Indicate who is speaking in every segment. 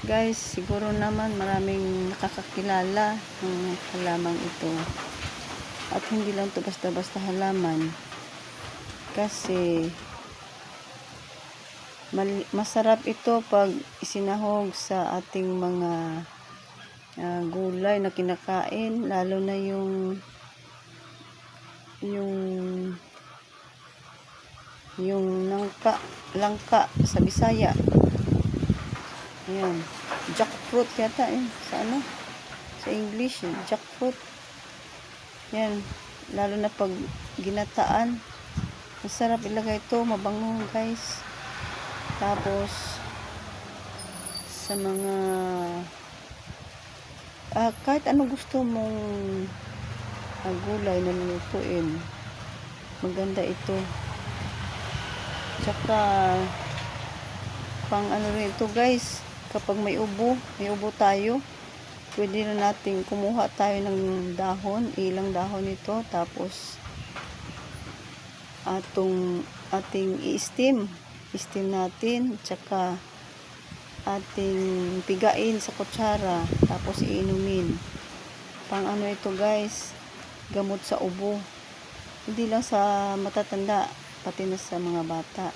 Speaker 1: Guys, siguro naman maraming nakakakilala ng halamang ito. At hindi lang to basta-basta halaman. Kasi masarap ito pag isinahog sa ating mga gulay na kinakain, lalo na yung langka sa Bisaya. Ayan, jackfruit yata sa English, jackfruit. Yan, lalo na pag ginataan, masarap ilagay ito, mabango guys. Tapos sa mga kahit ano gusto mong gulay na lulutuin, maganda ito. Tsaka pang ano rin ito guys, kapag may ubo tayo, pwede na natin kumuha tayo ng dahon, ilang dahon ito, tapos ating i-steam natin, tsaka ating pigain sa kutsara, tapos iinumin. Pang ano ito guys, gamot sa ubo, hindi lang sa matatanda, pati na sa mga bata.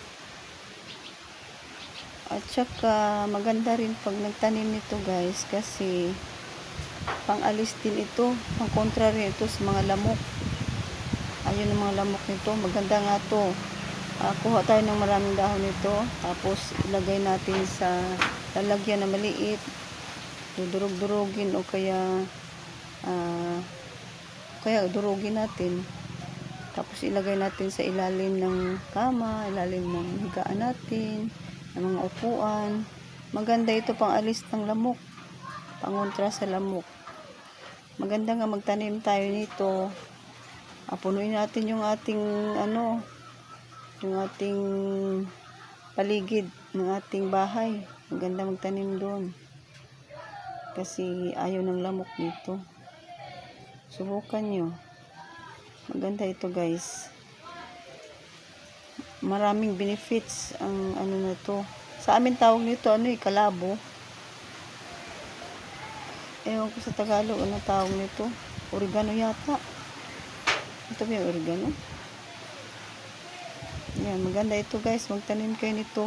Speaker 1: At saka maganda rin pag nagtanim nito guys, kasi pang-alis din ito, pang kontra rin ito sa mga lamok. Ayun ang mga lamok nito, maganda nga to. Kuha tayo ng maraming dahon nito, tapos ilagay natin sa lalagyan na maliit, dudurog-durugin o kaya durugin natin, tapos ilagay natin sa ilalim ng kama, ilalim ng higaan natin, ng mga upuan. Maganda ito pang alis ng lamok, pangontra sa lamok. Maganda nga magtanim tayo nito. Punuin natin yung ating yung ating paligid ng ating bahay. Maganda magtanim doon, kasi ayaw ng lamok dito. Subukan nyo, maganda ito guys. Maraming benefits ang na to. Sa amin tawag nito kalabo. Ewan ko sa Tagalog ano tawag nito, oregano yata. Ito ba yung oregano? Yan, maganda ito guys, magtanim kayo nito.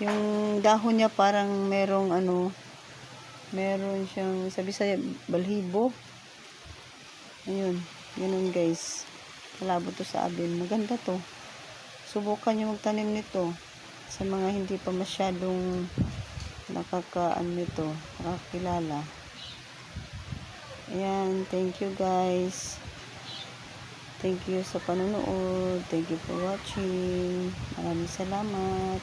Speaker 1: Yung dahon niya parang meron siyang sa Bisaya balhibo. Ayun, ganun guys. Kalabo to sa amin, maganda to. Subukan nyo magtanim nito sa mga hindi pa masyadong nakakakilala. Ayan, thank you guys. Thank you sa panonood. Thank you for watching. Maraming salamat.